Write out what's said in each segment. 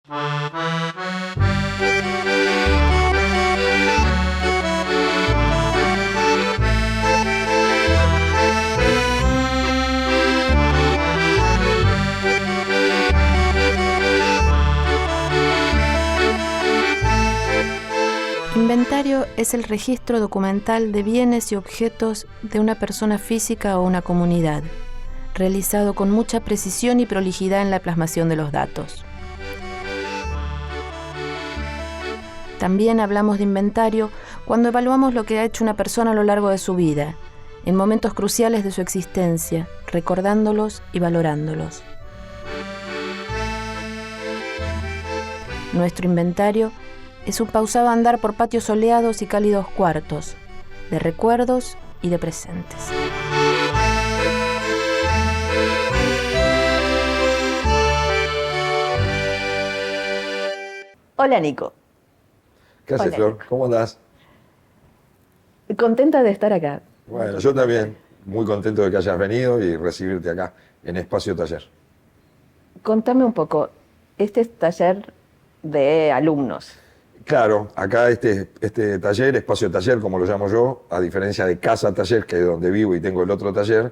Inventario es el registro documental de bienes y objetos de una persona física o una comunidad, realizado con mucha precisión y prolijidad en la plasmación de los datos. También hablamos de inventario cuando evaluamos lo que ha hecho una persona a lo largo de su vida, en momentos cruciales de su existencia, recordándolos y valorándolos. Nuestro inventario es un pausado andar por patios soleados y cálidos cuartos, de recuerdos y de presentes. Hola, Nico. ¿Qué haces, Hola, Flor? Nico. ¿Cómo andás? Contenta de estar acá. Bueno, yo también. Muy contento de que hayas venido y recibirte acá, en Espacio Taller. Contame un poco, este es taller de alumnos. Claro, acá este taller, Espacio Taller, como lo llamo yo, a diferencia de Casa Taller, que es donde vivo y tengo el otro taller,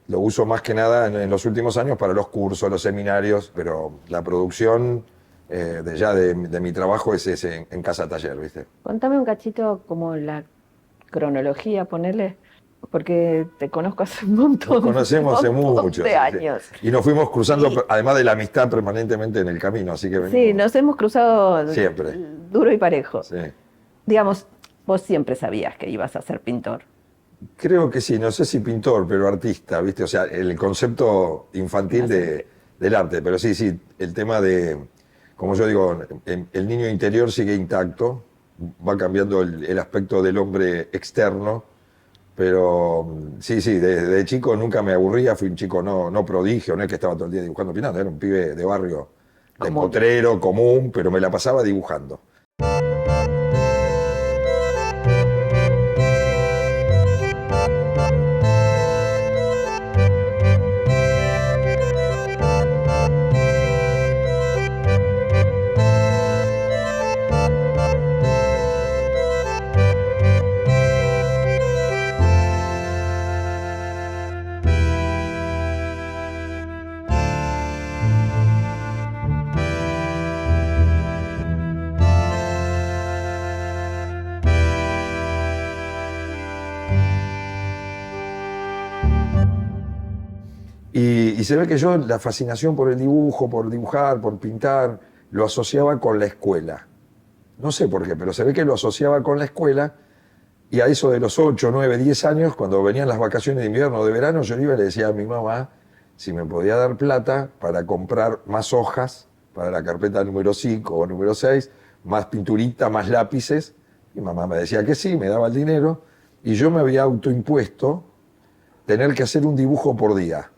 lo uso más que nada en los últimos años para los cursos, los seminarios, pero la producción de mi trabajo es en Casa Taller, ¿viste? Contame un cachito como la cronología, ponele, porque te conozco hace un montón. Nos conocemos hace mucho. de años. Sí. Y nos fuimos cruzando, Sí. además de la amistad, permanentemente en el camino, así que venimos. Sí, nos hemos cruzado Siempre. duro y parejo. Sí. Digamos, vos siempre sabías que ibas a ser pintor. Creo que sí, no sé si pintor, pero artista, ¿viste? O sea, el concepto infantil del arte. Pero sí, el tema de, como yo digo, el niño interior sigue intacto, va cambiando el aspecto del hombre externo, pero sí, de chico nunca me aburría, fui un chico no prodigio, no es que estaba todo el día dibujando, pintando, era un pibe de barrio, de Común. potrero, común, pero me la pasaba dibujando. Y se ve que yo la fascinación por el dibujo, por dibujar, por pintar, lo asociaba con la escuela. No sé por qué, pero se ve que lo asociaba con la escuela y a eso de los 8, 9, 10 años, cuando venían las vacaciones de invierno o de verano, yo iba y le decía a mi mamá si me podía dar plata para comprar más hojas para la carpeta número 5 o número 6, más pinturita, más lápices. Mi mamá me decía que sí, me daba el dinero y yo me había autoimpuesto tener que hacer un dibujo por día,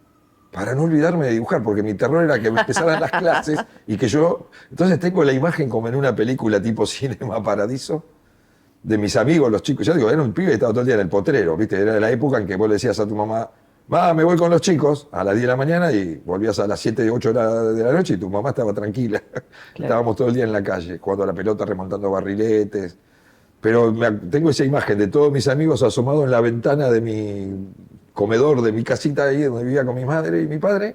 para no olvidarme de dibujar, porque mi terror era que me empezaran las clases y que yo... Entonces tengo la imagen como en una película tipo Cinema Paradiso, de mis amigos, los chicos. Yo digo, era un pibe que estaba todo el día en el potrero, ¿viste? Era la época en que vos le decías a tu mamá, me voy con los chicos a las 10 de la mañana y volvías a las 7, 8 de la noche y tu mamá estaba tranquila. Claro. Estábamos todo el día en la calle, jugando a la pelota, remontando barriletes. Pero tengo esa imagen de todos mis amigos asomados en la ventana de mi comedor, de mi casita ahí donde vivía con mi madre y mi padre.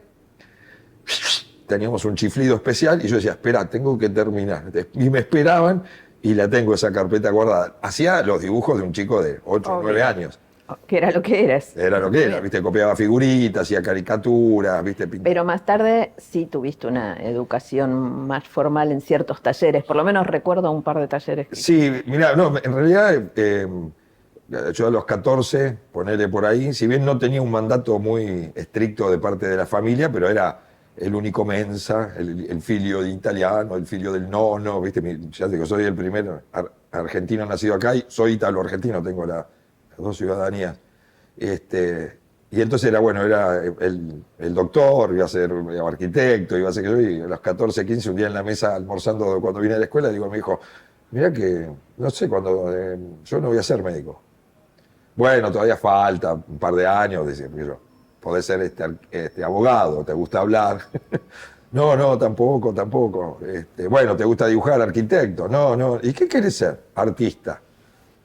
Teníamos un chiflido especial y yo decía, espera, tengo que terminar. Y me esperaban y la tengo esa carpeta guardada. Hacía los dibujos de un chico de 8 o 9 años. Que era lo que eras. Era lo que era, ¿viste? Copiaba figuritas, hacía caricaturas, ¿viste? Pero más tarde sí tuviste una educación más formal en ciertos talleres. Por lo menos recuerdo un par de talleres. Sí, mirá, no, en realidad yo a los 14, ponele por ahí, si bien no tenía un mandato muy estricto de parte de la familia, pero era el único mensa, el figlio de italiano, el figlio del nono, ¿viste? Ya digo, soy el primer argentino nacido acá y soy italo-argentino, tengo las dos ciudadanías. Y entonces era el doctor, iba a ser arquitecto, iba a ser que yo, y a los 14, 15, un día en la mesa almorzando cuando vine a la escuela, digo a mi hijo, mirá que, no sé, yo no voy a ser médico. Bueno, todavía falta un par de años, decía yo, podés ser abogado, te gusta hablar. No, no, tampoco, tampoco. Bueno, ¿te gusta dibujar, arquitecto? No, no. ¿Y qué querés ser? Artista.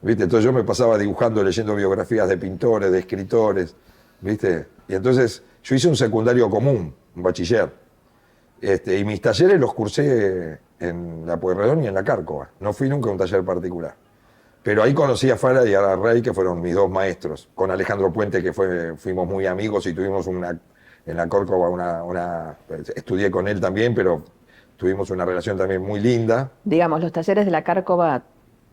¿Viste? Entonces yo me pasaba dibujando, leyendo biografías de pintores, de escritores, ¿viste? Y entonces yo hice un secundario común, un bachiller. Y mis talleres los cursé en la Pueyrredón y en la Cárcova. No fui nunca a un taller particular. Pero ahí conocí a Fara y a Rey, que fueron mis dos maestros. Con Alejandro Puente, que fuimos muy amigos y tuvimos en la Córcova estudié con él también, pero tuvimos una relación también muy linda. Digamos, los talleres de la Cárcova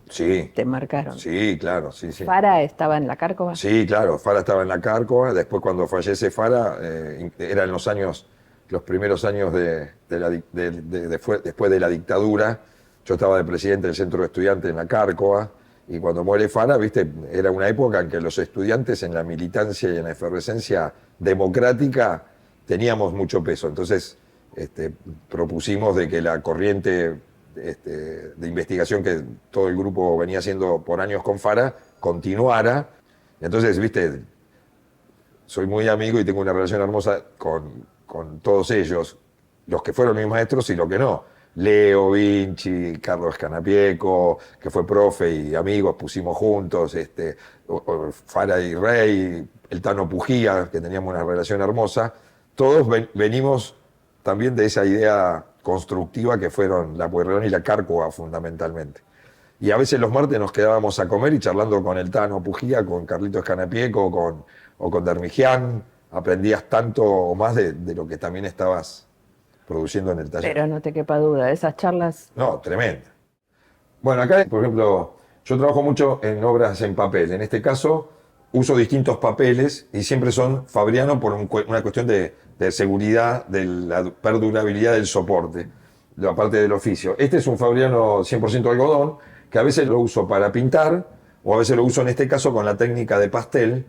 Sí, te marcaron. sí, claro, sí, sí. ¿Fara estaba en la Cárcova? Sí, claro, Fara estaba en la Cárcova. Después, cuando fallece Fara, eran los primeros años después de la dictadura. Yo estaba de presidente del centro de estudiantes en la Cárcova. Y cuando muere Fara, viste, era una época en que los estudiantes en la militancia y en la efervescencia democrática teníamos mucho peso. Entonces, propusimos de que la corriente de investigación que todo el grupo venía haciendo por años con Fara continuara. Entonces, viste, soy muy amigo y tengo una relación hermosa con todos ellos, los que fueron mis maestros y los que no. Leo, Vinci, Carlos Canapieco, que fue profe y amigos, pusimos juntos, Fara y Rey, el Tano Pujía, que teníamos una relación hermosa. Todos venimos también de esa idea constructiva que fueron la Pueyrredón y la Cárcova fundamentalmente. Y a veces los martes nos quedábamos a comer y charlando con el Tano Pujía, con Carlitos Canapieco o con Darmigián. Aprendías tanto o más de lo que también estabas produciendo en el taller. Pero no te quepa duda, esas charlas... No, tremenda. Bueno, acá, por ejemplo, yo trabajo mucho en obras en papel. En este caso, uso distintos papeles y siempre son Fabriano por una cuestión de seguridad, de la perdurabilidad del soporte, la parte del oficio. Este es un Fabriano 100% algodón, que a veces lo uso para pintar, o a veces lo uso en este caso con la técnica de pastel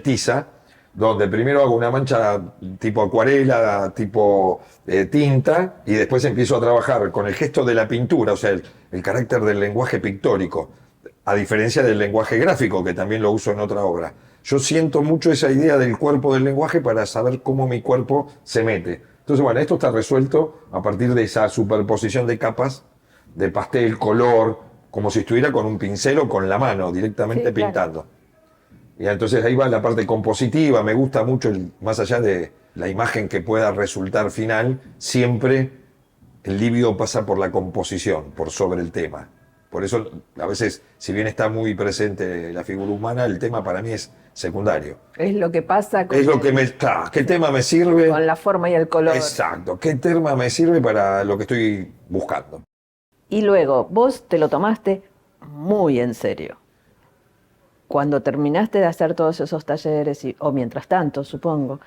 tiza, donde primero hago una mancha tipo acuarela, tipo tinta, y después empiezo a trabajar con el gesto de la pintura, o sea, el carácter del lenguaje pictórico, a diferencia del lenguaje gráfico, que también lo uso en otra obra. Yo siento mucho esa idea del cuerpo del lenguaje para saber cómo mi cuerpo se mete. Entonces, bueno, esto está resuelto a partir de esa superposición de capas, de pastel, color, como si estuviera con un pincel o con la mano, directamente Sí, claro. pintando. Y entonces ahí va la parte compositiva, me gusta mucho, más allá de la imagen que pueda resultar final, siempre el líbido pasa por la composición, por sobre el tema. Por eso, a veces, si bien está muy presente la figura humana, el tema para mí es secundario. Es lo que pasa con, Es lo que claro, ¿qué tema me sirve? con la forma y el color. Exacto, ¿qué tema me sirve para lo que estoy buscando? Y luego, vos te lo tomaste muy en serio. Cuando terminaste de hacer todos esos talleres, o mientras tanto, supongo,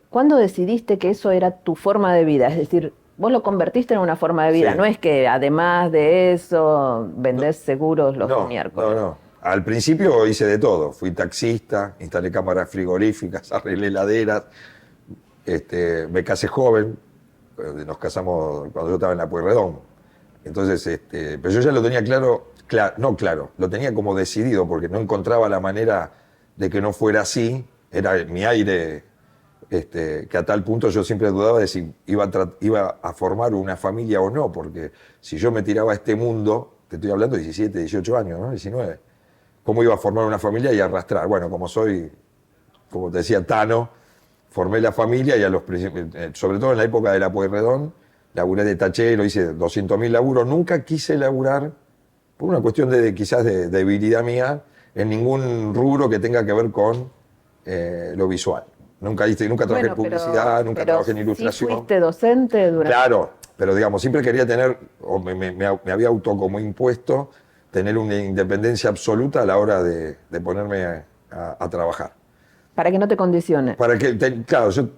¿cuándo decidiste que eso era tu forma de vida? Es decir, vos lo convertiste en una forma de vida. Sí. No es que además de eso vendés seguros los No, miércoles. no. Al principio hice de todo. Fui taxista, instalé cámaras frigoríficas, arreglé heladeras. Me casé joven. Nos casamos cuando yo estaba en la Pueyrredón. Entonces, pero yo ya lo tenía claro, lo tenía como decidido porque no encontraba la manera de que no fuera así. Era mi aire, que a tal punto yo siempre dudaba de si iba a formar una familia o no, porque si yo me tiraba a este mundo, te estoy hablando de 17, 18 años, ¿no? 19, ¿cómo iba a formar una familia y arrastrar? Bueno, como te decía, Tano, formé la familia y sobre todo en la época de la Pueyrredón, laburé de tachero, hice 200.000 laburos, nunca quise laburar, por una cuestión quizás de debilidad mía, en ningún rubro que tenga que ver con lo visual. Nunca trabajé en publicidad, nunca trabajé en ilustración. ¿Sí fuiste docente durante...? Claro, pero digamos, siempre quería tener, o me había como impuesto, tener una independencia absoluta a la hora de ponerme a trabajar. Para que no te condicione. Para que, claro, yo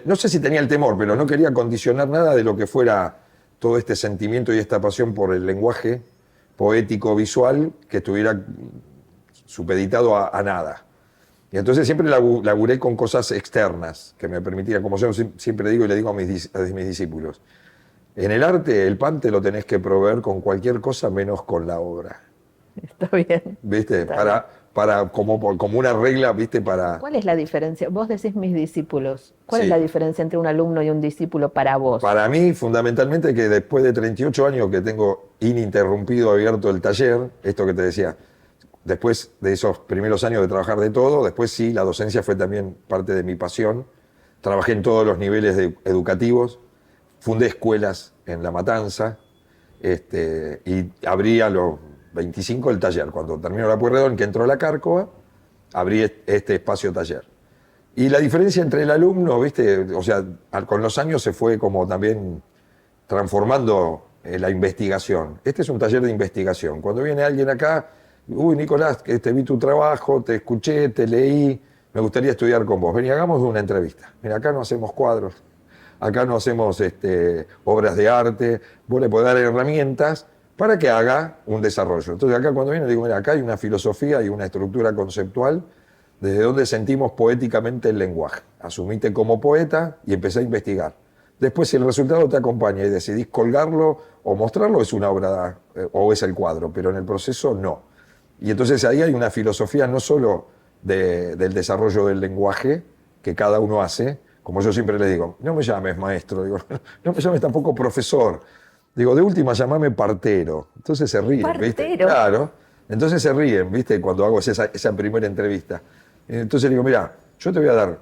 no sé si tenía el temor, pero no quería condicionar nada de lo que fuera todo este sentimiento y esta pasión por el lenguaje poético visual que estuviera supeditado a nada. Y entonces siempre laburé con cosas externas que me permitían, como yo siempre digo y le digo a mis discípulos, en el arte el pan te lo tenés que proveer con cualquier cosa menos con la obra. Está bien. ¿Viste? Está como una regla, ¿viste? Para... ¿Cuál es la diferencia? Vos decís mis discípulos. ¿Cuál Sí. es la diferencia entre un alumno y un discípulo para vos? Para mí, fundamentalmente, que después de 38 años que tengo ininterrumpido abierto el taller, esto que te decía, después de esos primeros años de trabajar de todo, después sí, la docencia fue también parte de mi pasión. Trabajé en todos los niveles educativos, fundé escuelas en La Matanza, y abrí a los 25 el taller. Cuando terminó la Pueyrredón, que entró la Cárcova, abrí este espacio taller. Y la diferencia entre el alumno, ¿viste? O sea, con los años se fue como también transformando la investigación. Este es un taller de investigación. Cuando viene alguien acá, uy, Nicolás, que te vi tu trabajo, te escuché, te leí, me gustaría estudiar con vos. Vení, hagamos una entrevista. Mira, acá no hacemos cuadros, acá no hacemos obras de arte, vos le podés dar herramientas para que haga un desarrollo. Entonces acá cuando viene, digo, mira, acá hay una filosofía y una estructura conceptual desde donde sentimos poéticamente el lenguaje. Asumite como poeta y empecé a investigar. Después, si el resultado te acompaña y decidís colgarlo o mostrarlo, es una obra o es el cuadro, pero en el proceso no. Y entonces ahí hay una filosofía no solo del desarrollo del lenguaje que cada uno hace, como yo siempre le digo, no me llames maestro, digo, no me llames tampoco profesor, digo, de última llamame partero. Entonces se ríen, ¿viste? ¿Partero? Claro, entonces se ríen, ¿viste? Cuando hago esa primera entrevista. Entonces le digo, mira, yo te voy a dar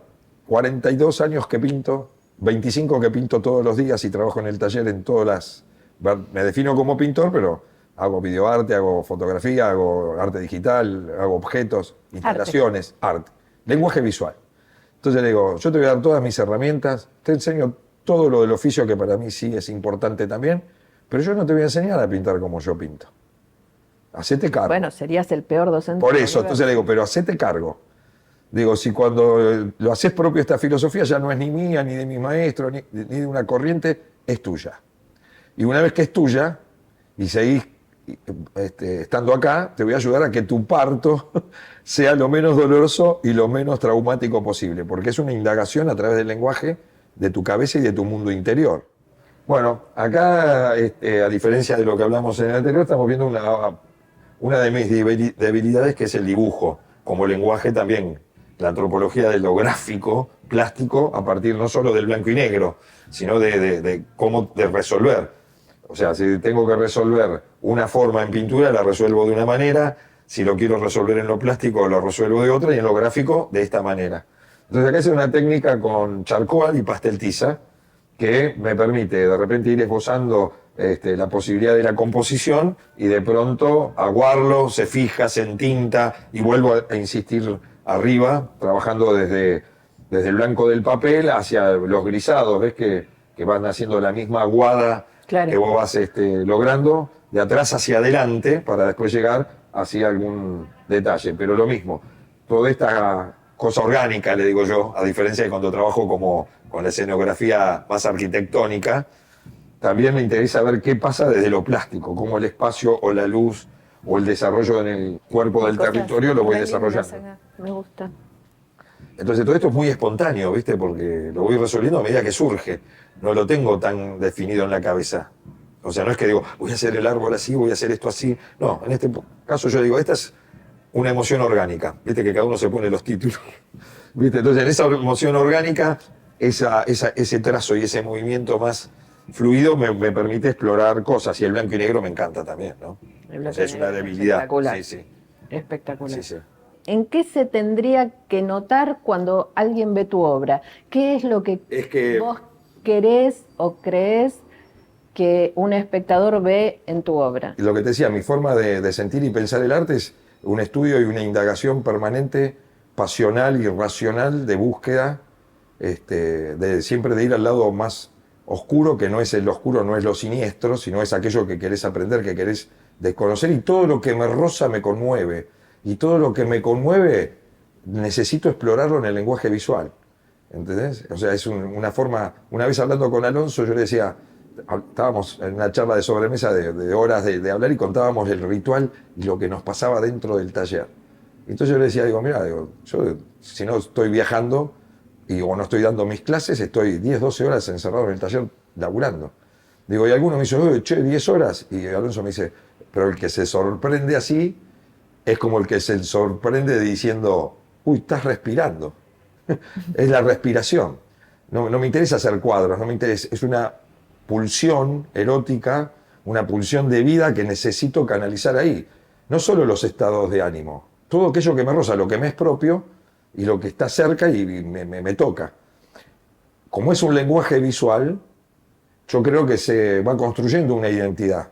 42 años que pinto, 25 que pinto todos los días y trabajo en el taller en todas las... Me defino como pintor, pero hago videoarte, hago fotografía, hago arte digital, hago objetos, instalaciones, arte, lenguaje visual. Entonces le digo, yo te voy a dar todas mis herramientas, te enseño todo lo del oficio que para mí sí es importante también, pero yo no te voy a enseñar a pintar como yo pinto. Hacete cargo. Bueno, serías el peor docente. Por del eso, entonces universo. le digo, pero hacete cargo. Digo, si cuando lo haces propio esta filosofía ya no es ni mía, ni de mi maestro, ni de una corriente, es tuya. Y una vez que es tuya, y seguís estando acá, te voy a ayudar a que tu parto sea lo menos doloroso y lo menos traumático posible, porque es una indagación a través del lenguaje de tu cabeza y de tu mundo interior. Bueno, acá, a diferencia de lo que hablamos en el anterior, estamos viendo una de mis debilidades, que es el dibujo, como lenguaje también. La antropología de lo gráfico, plástico, a partir no solo del blanco y negro, sino de cómo de resolver. O sea, si tengo que resolver una forma en pintura, la resuelvo de una manera. Si lo quiero resolver en lo plástico, lo resuelvo de otra, y en lo gráfico, de esta manera. Entonces acá es una técnica con charcoal y pastel tiza, que me permite de repente ir esbozando la posibilidad de la composición y de pronto aguarlo, se fija, se entinta y vuelvo a insistir arriba, trabajando desde el blanco del papel hacia los grisados, ves que van haciendo la misma aguada. Claro. Que vos vas logrando de atrás hacia adelante para después llegar hacia algún detalle. Pero lo mismo, toda esta cosa orgánica, le digo yo, a diferencia de cuando trabajo como con la escenografía más arquitectónica, también me interesa ver qué pasa desde lo plástico, cómo el espacio o la luz o el desarrollo en el cuerpo del Cosas territorio lo voy re desarrollando. lindas acá. Me gusta. Entonces todo esto es muy espontáneo, ¿viste? Porque lo voy resolviendo a medida que surge. No lo tengo tan definido en la cabeza. O sea, no es que digo, voy a hacer el árbol así, voy a hacer esto así. No, en este caso yo digo, esta es una emoción orgánica. ¿Viste? Que cada uno se pone los títulos. ¿Viste? Entonces en esa emoción orgánica, ese trazo y ese movimiento más fluido me permite explorar cosas. Y el blanco y negro me encanta también, ¿no? El blanco O sea, es y una negro es debilidad. espectacular. Sí, sí. Espectacular. Sí, sí. ¿En qué se tendría que notar cuando alguien ve tu obra? ¿Qué es lo que, Es que- vos querés o crees que un espectador ve en tu obra? Y lo que te decía, mi forma de sentir y pensar el arte es un estudio y una indagación permanente, pasional y racional, de búsqueda, siempre de ir al lado más oscuro, que no es el oscuro, no es lo siniestro, sino es aquello que querés aprender, que querés desconocer, y todo lo que me roza me conmueve, y todo lo que me conmueve necesito explorarlo en el lenguaje visual, ¿entendés? O sea, es una forma, una vez hablando con Alonso, yo le decía, estábamos en una charla de sobremesa de horas de hablar y contábamos el ritual y lo que nos pasaba dentro del taller. Entonces yo le decía, mira, yo si no estoy viajando o no estoy dando mis clases, estoy 10, 12 horas encerrado en el taller laburando. Y alguno me dice, che, 10 horas. Y Alonso me dice, pero el que se sorprende así es como el que se sorprende diciendo, uy, estás respirando. Es la respiración. No me interesa hacer cuadros, no me interesa. Es una pulsión erótica, una pulsión de vida que necesito canalizar ahí. No solo los estados de ánimo, todo aquello que me roza, lo que me es propio y lo que está cerca y me toca. Como es un lenguaje visual, yo creo que se va construyendo una identidad.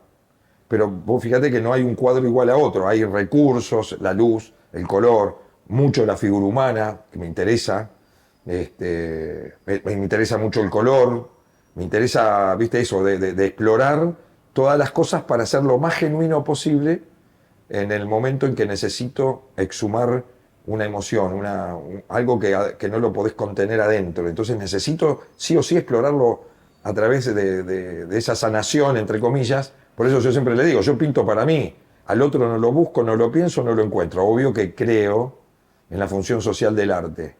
Pero vos fíjate que no hay un cuadro igual a otro, hay recursos, la luz, el color, mucho la figura humana, que me interesa, me interesa mucho el color, me interesa, viste, eso, de explorar todas las cosas para hacer lo más genuino posible en el momento en que necesito exhumar una emoción, algo que no lo podés contener adentro. Entonces necesito sí o sí explorarlo a través de esa sanación, entre comillas. Por eso yo siempre le digo, yo pinto para mí, al otro no lo busco, no lo pienso, no lo encuentro. Obvio que creo en la función social del arte.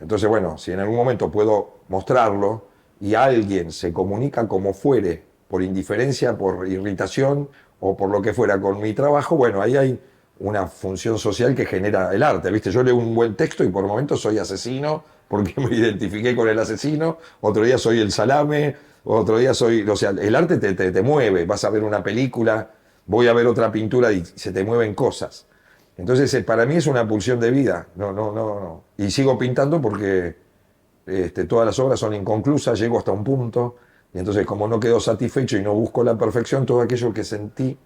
Entonces, bueno, si en algún momento puedo mostrarlo y alguien se comunica como fuere, por indiferencia, por irritación o por lo que fuera con mi trabajo, bueno, ahí hay una función social que genera el arte, ¿viste? Yo leo un buen texto y por momentos soy asesino porque me identifiqué con el asesino, otro día soy el salame, otro día soy... O sea, el arte te mueve, vas a ver una película, voy a ver otra pintura y se te mueven cosas. Entonces, para mí es una pulsión de vida, no. Y sigo pintando porque todas las obras son inconclusas, llego hasta un punto, y entonces como no quedo satisfecho y no busco la perfección, todo aquello que sentí,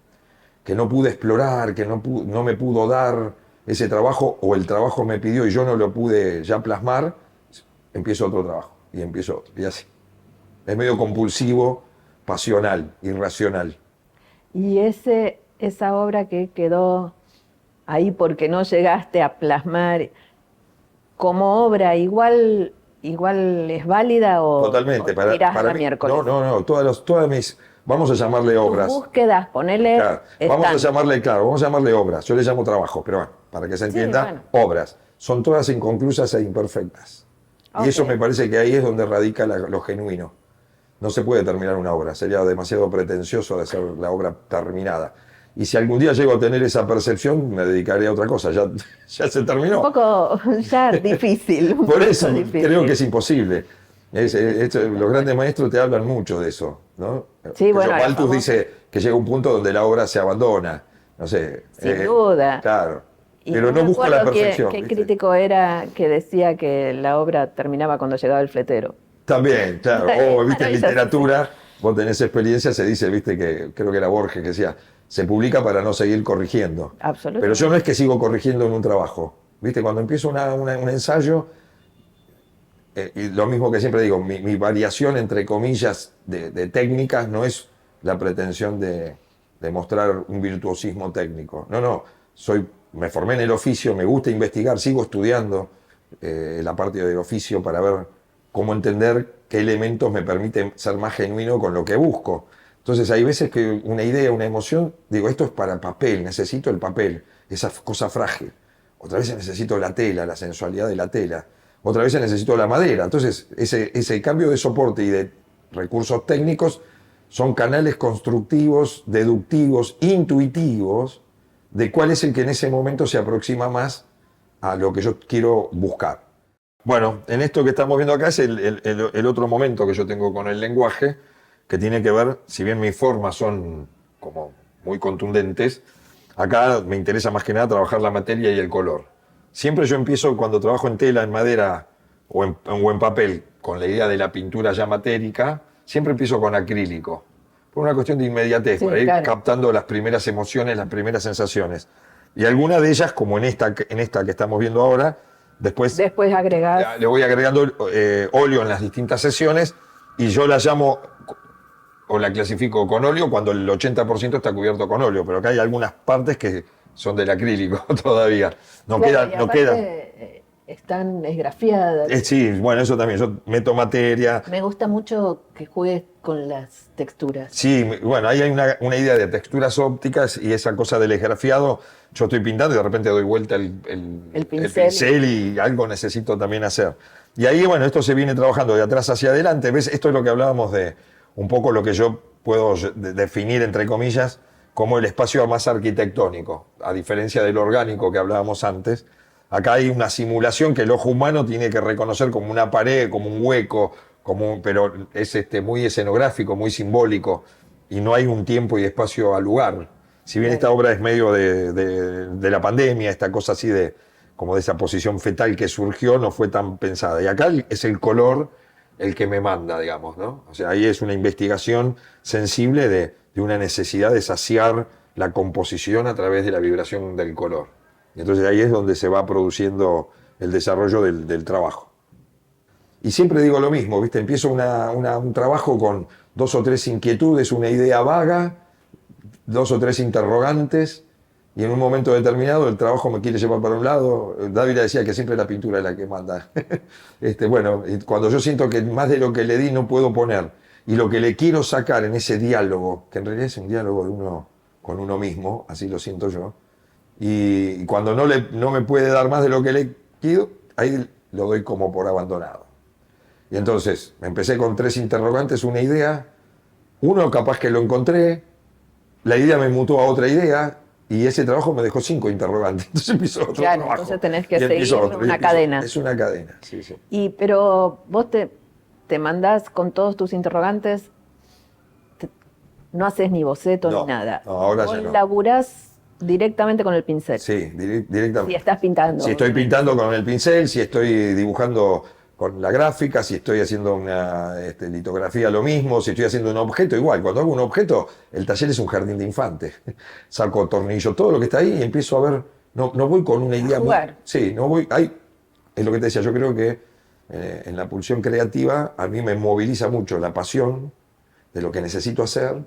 que no pude explorar, que no me pudo dar ese trabajo, o el trabajo me pidió y yo no lo pude ya plasmar, empiezo otro trabajo, y empiezo otro, y así. Es medio compulsivo, pasional, irracional. Y esa obra que quedó ahí porque no llegaste a plasmar, como obra, igual es válida o Totalmente, o tirás para la mí, miércoles. no, todas mis, vamos a llamarle obras. Tus búsquedas, ponele, Claro, vamos a llamarle obras. Yo le llamo trabajo, pero bueno, para que se entienda, bueno. obras. Son todas inconclusas e imperfectas. Ok. Y eso me parece que ahí es donde radica lo genuino. No se puede terminar una obra, sería demasiado pretencioso de hacer la obra terminada. Y si algún día llego a tener esa percepción, me dedicaré a otra cosa, ya se terminó. Un poco ya difícil. Por eso creo que es imposible. Los grandes maestros te hablan mucho de eso, ¿no? Sí, bueno, Malthus dice que llega un punto donde la obra se abandona, no sé. Sin duda. Claro. Y Pero no me busca la acuerdo perfección. ¿Qué ¿viste? crítico era que decía que la obra terminaba cuando llegaba el fletero? También, claro. O, viste, en Maravilloso. literatura, vos tenés experiencia, se dice, viste, que creo que era Borges que decía, se publica para no seguir corrigiendo. Absolutamente. Pero yo no es que sigo corrigiendo en un trabajo. Viste, cuando empiezo un ensayo, y lo mismo que siempre digo, mi variación, entre comillas, de técnicas no es la pretensión de mostrar un virtuosismo técnico. No, me formé en el oficio, me gusta investigar, sigo estudiando la parte del oficio para ver cómo entender qué elementos me permiten ser más genuino con lo que busco. Entonces hay veces que una idea, una emoción, digo, esto es para papel, necesito el papel, esa cosa frágil. Otra vez necesito la tela, la sensualidad de la tela. Otra vez necesito la madera. Entonces ese cambio de soporte y de recursos técnicos son canales constructivos, deductivos, intuitivos, de cuál es el que en ese momento se aproxima más a lo que yo quiero buscar. Bueno, en esto que estamos viendo acá es el otro momento que yo tengo con el lenguaje, que tiene que ver, si bien mis formas son como muy contundentes, acá me interesa más que nada trabajar la materia y el color. Siempre yo empiezo cuando trabajo en tela, en madera o en papel, con la idea de la pintura ya matérica, siempre empiezo con acrílico, por una cuestión de inmediatez, Sí, para ir claro. captando las primeras emociones, las primeras sensaciones. Y algunas de ellas, como en esta que estamos viendo ahora, después agregás. le voy agregando óleo en las distintas sesiones y yo la llamo o la clasifico con óleo cuando el 80% está cubierto con óleo, pero acá hay algunas partes que son del acrílico todavía. No Claro, y queda, no aparte, queda. están esgrafiadas. Sí, bueno, eso también. Yo meto materia. Me gusta mucho que juegues con las texturas. Sí, bueno, ahí hay una idea de texturas ópticas y esa cosa del esgrafiado. Yo estoy pintando y de repente doy vuelta el pincel y algo necesito también hacer. Y ahí, bueno, esto se viene trabajando de atrás hacia adelante. ¿Ves? Esto es lo que hablábamos de un poco lo que yo puedo definir, entre comillas, como el espacio más arquitectónico, a diferencia del orgánico que hablábamos antes. Acá hay una simulación que el ojo humano tiene que reconocer como una pared, como un hueco, pero es muy escenográfico, muy simbólico, y no hay un tiempo y espacio al lugar. Si bien esta obra es medio de la pandemia, esta cosa así como de esa posición fetal que surgió, no fue tan pensada. Y acá es el color el que me manda, digamos, ¿no? O sea, ahí es una investigación sensible de una necesidad de saciar la composición a través de la vibración del color. Y entonces ahí es donde se va produciendo el desarrollo del trabajo. Y siempre digo lo mismo, ¿viste? Empiezo un trabajo con 2 o 3 inquietudes, una idea vaga, 2 o 3 interrogantes, y en un momento determinado el trabajo me quiere llevar para un lado. Dávila decía que siempre la pintura es la que manda. Bueno, cuando yo siento que más de lo que le di no puedo poner, y lo que le quiero sacar en ese diálogo, que en realidad es un diálogo de uno con uno mismo, así lo siento yo, y cuando no me puede dar más de lo que le quiero, ahí lo doy como por abandonado. Y entonces empecé con 3 interrogantes, una idea, uno capaz que lo encontré, la idea me mutó a otra idea, y ese trabajo me dejó 5 interrogantes. Entonces empezó otro trabajo. Entonces tenés que seguir una cadena. Es una cadena, sí. Pero vos te mandás con todos tus interrogantes, no haces ni boceto ni nada. No, ahora vos ya no. laburás directamente con el pincel. Sí, directamente. Si estás pintando. Si estoy pintando con el pincel, si estoy dibujando con la gráfica, si estoy haciendo una litografía, lo mismo, si estoy haciendo un objeto, igual. Cuando hago un objeto, el taller es un jardín de infantes. Saco tornillo, todo lo que está ahí, y empiezo a ver. No voy con una idea. Sí, no voy. Es lo que te decía, yo creo que en la pulsión creativa a mí me moviliza mucho la pasión de lo que necesito hacer.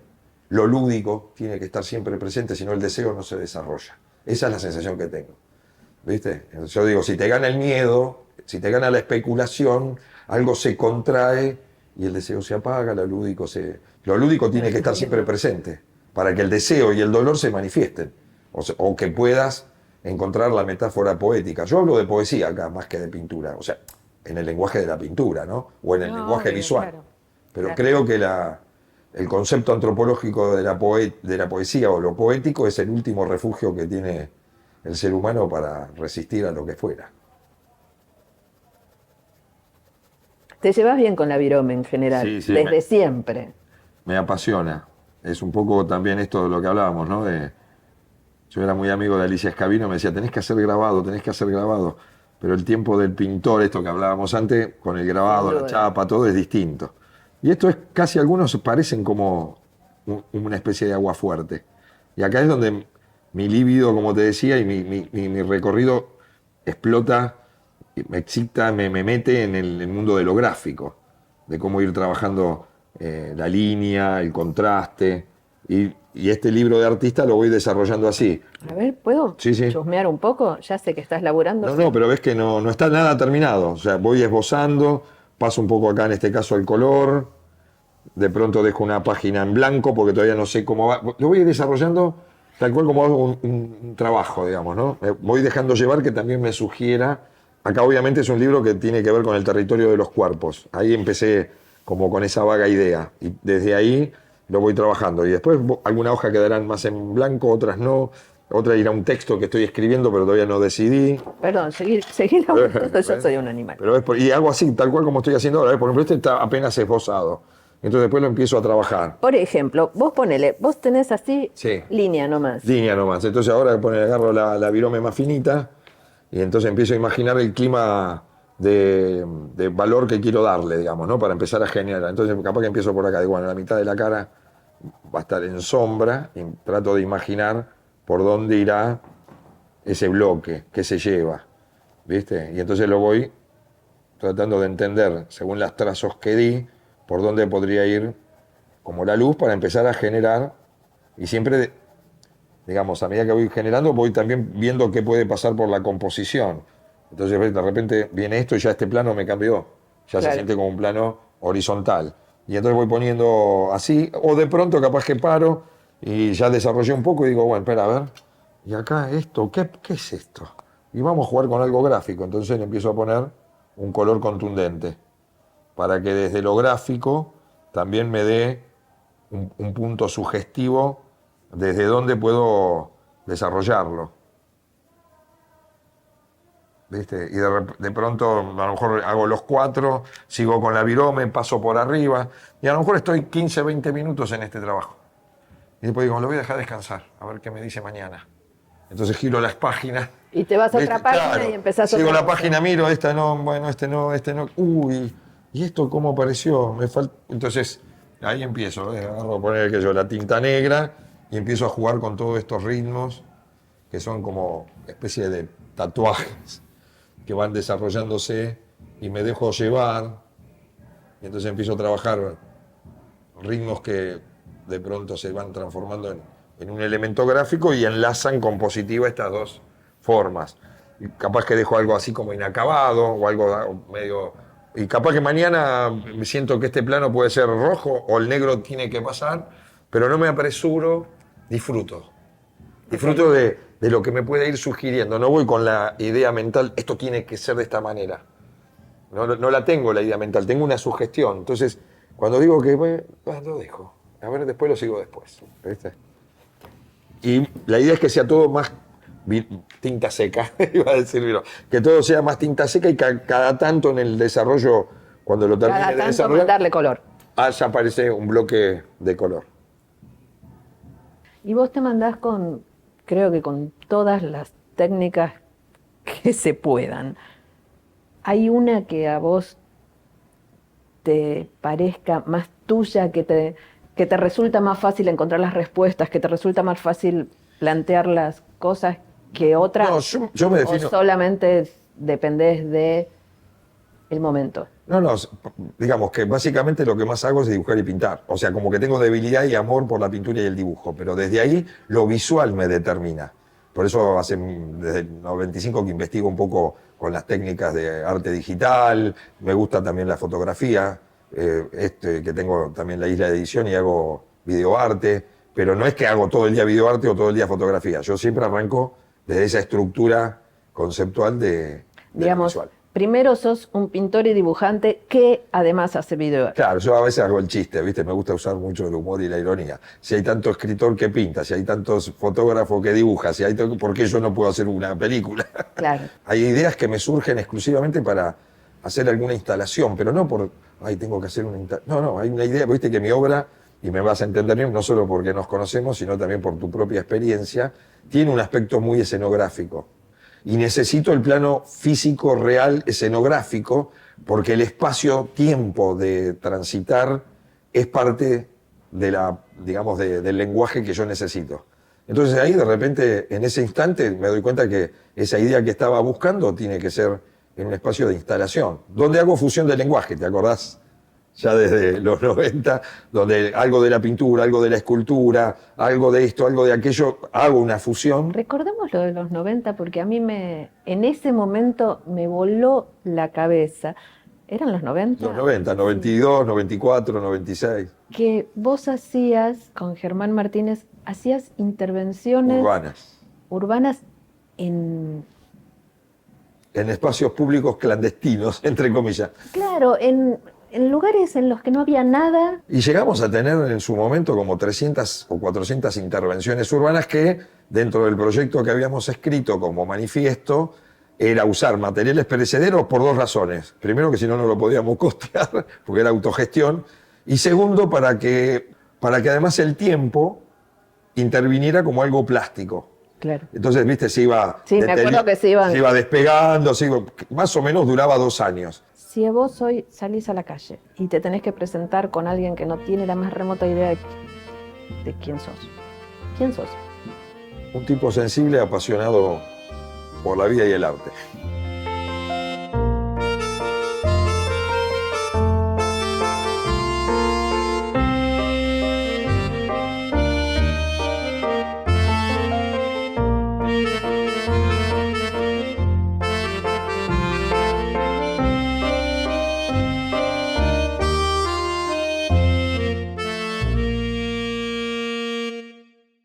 Lo lúdico tiene que estar siempre presente, si no el deseo no se desarrolla. Esa es la sensación que tengo. ¿Viste? Yo digo, si te gana el miedo, si te gana la especulación, algo se contrae y el deseo se apaga, lo lúdico tiene que estar siempre presente para que el deseo y el dolor se manifiesten, o que puedas encontrar la metáfora poética. Yo hablo de poesía acá más que de pintura, o sea, en el lenguaje de la pintura, ¿no? O en el lenguaje visual. Claro, pero creo que el concepto antropológico de la poesía o lo poético es el último refugio que tiene el ser humano para resistir a lo que fuera. ¿Te llevas bien con la virome en general? Sí, desde siempre. Me apasiona. Es un poco también esto de lo que hablábamos, ¿no? Yo era muy amigo de Alicia Scavino, me decía, tenés que hacer grabado. Pero el tiempo del pintor, esto que hablábamos antes, con el grabado, la chapa, todo es distinto. Y esto es casi, algunos parecen como una especie de agua fuerte. Y acá es donde mi líbido, como te decía, y mi recorrido explota, me excita, me mete en el mundo de lo gráfico, de cómo ir trabajando la línea, el contraste. Y este libro de artista lo voy desarrollando así. A ver, ¿puedo chusmear un poco? Ya sé que estás laburando. No, pero ves que no está nada terminado. O sea, voy esbozando, paso un poco acá, en este caso, el color. De pronto dejo una página en blanco porque todavía no sé cómo va. Lo voy desarrollando tal cual como hago un trabajo, digamos, ¿no? Me voy dejando llevar, que también me sugiera. Acá obviamente es un libro que tiene que ver con el territorio de los cuerpos. Ahí empecé como con esa vaga idea. Y desde ahí lo voy trabajando. Y después alguna hoja quedarán más en blanco, otras no. Otra irá un texto que estoy escribiendo, pero todavía no decidí. Perdón, seguir yo soy un animal. Y hago así, tal cual como estoy haciendo ahora. Por ejemplo, este está apenas esbozado. Entonces después lo empiezo a trabajar. Por ejemplo, vos tenés así línea nomás. Línea nomás. Entonces ahora agarro la virome más finita y entonces empiezo a imaginar el clima de valor que quiero darle, digamos, ¿no? Para empezar a generar. Entonces capaz que empiezo por acá. Digo, bueno, la mitad de la cara va a estar en sombra y trato de imaginar por dónde irá ese bloque, qué se lleva, ¿viste? Y entonces lo voy tratando de entender, según los trazos que di, por dónde podría ir como la luz para empezar a generar, y siempre, digamos, a medida que voy generando, voy también viendo qué puede pasar por la composición. Entonces de repente viene esto y ya este plano me cambió, ya se siente como un plano horizontal. Y entonces voy poniendo así, o de pronto capaz que paro y ya desarrollé un poco y digo, bueno, espera, a ver, y acá esto, ¿qué es esto? Y vamos a jugar con algo gráfico, entonces le empiezo a poner un color contundente, para que desde lo gráfico también me dé un punto sugestivo desde dónde puedo desarrollarlo. ¿Viste? Y de pronto a lo mejor hago los 4, sigo con la virome, paso por arriba, y a lo mejor estoy 15, 20 minutos en este trabajo. Y después digo, lo voy a dejar descansar, a ver qué me dice mañana. Entonces giro las páginas. Y te vas a otra página Claro, y empezás sigo otra la cosa. página, miro, esta no, bueno, este no. Uy, ¿y esto cómo apareció? Entonces, ahí empiezo, agarro a poner la tinta negra y empiezo a jugar con todos estos ritmos que son como especie de tatuajes que van desarrollándose y me dejo llevar. Y entonces empiezo a trabajar ritmos que de pronto se van transformando en un elemento gráfico y enlazan con positiva estas dos formas. Y capaz que dejo algo así como inacabado o algo medio... Y capaz que mañana siento que este plano puede ser rojo o el negro tiene que pasar, pero no me apresuro, disfruto. Disfruto de lo que me puede ir sugiriendo. No voy con la idea mental, esto tiene que ser de esta manera. No la tengo la idea mental, tengo una sugestión. Entonces, cuando digo que bueno, lo dejo. A ver, después lo sigo después. ¿Viste? Y la idea es que sea todo más tinta seca, iba a decir, que todo sea más tinta seca y cada tanto en el desarrollo, cuando lo termine Cada de tanto desarrollar, mandarle color. ya aparece un bloque de color. Y vos te mandás creo que con todas las técnicas que se puedan. ¿Hay una que a vos te parezca más tuya, que te resulta más fácil encontrar las respuestas, que te resulta más fácil plantear las cosas que otra? No, yo me defino... ¿O solamente dependés de el momento? No, digamos que básicamente lo que más hago es dibujar y pintar. O sea, como que tengo debilidad y amor por la pintura y el dibujo, pero desde ahí lo visual me determina. Por eso desde el 95 que investigo un poco con las técnicas de arte digital, me gusta también la fotografía, que tengo también la isla de edición y hago videoarte, pero no es que hago todo el día videoarte o todo el día fotografía. Yo siempre arranco desde esa estructura conceptual de Digamos, visual. primero sos un pintor y dibujante que además hace videoarte. Claro, yo a veces hago el chiste, ¿viste? Me gusta usar mucho el humor y la ironía. Si hay tanto escritor que pinta, si hay tantos fotógrafos que dibuja, ¿por qué yo no puedo hacer una película? Claro. Hay ideas que me surgen exclusivamente para hacer alguna instalación, pero no tengo que hacer una instalación. No, hay una idea, ¿viste? Que mi obra, y me vas a entender bien, no solo porque nos conocemos, sino también por tu propia experiencia, tiene un aspecto muy escenográfico. Y necesito el plano físico, real, escenográfico, porque el espacio-tiempo de transitar es parte del lenguaje que yo necesito. Entonces ahí de repente, en ese instante, me doy cuenta que esa idea que estaba buscando tiene que ser en un espacio de instalación, donde hago fusión de lenguaje, ¿te acordás? Ya desde los 90, donde algo de la pintura, algo de la escultura, algo de esto, algo de aquello, hago una fusión. Recordemos lo de los 90 porque a mí en ese momento me voló la cabeza. ¿Eran los 90? Los 90, 92, 94, 96. Que vos hacías, con Germán Martínez, hacías intervenciones urbanas en espacios públicos clandestinos, entre comillas. Claro, en lugares en los que no había nada. Y llegamos a tener en su momento como 300 o 400 intervenciones urbanas que, dentro del proyecto que habíamos escrito como manifiesto, era usar materiales perecederos por dos razones. Primero, que si no, no lo podíamos costear, porque era autogestión. Y segundo, para que además el tiempo interviniera como algo plástico. Claro. Entonces, viste, Sí, me acuerdo que se iba despegando, más o menos duraba 2 años. Si vos hoy salís a la calle y te tenés que presentar con alguien que no tiene la más remota idea de quién sos. Un tipo sensible, apasionado por la vida y el arte.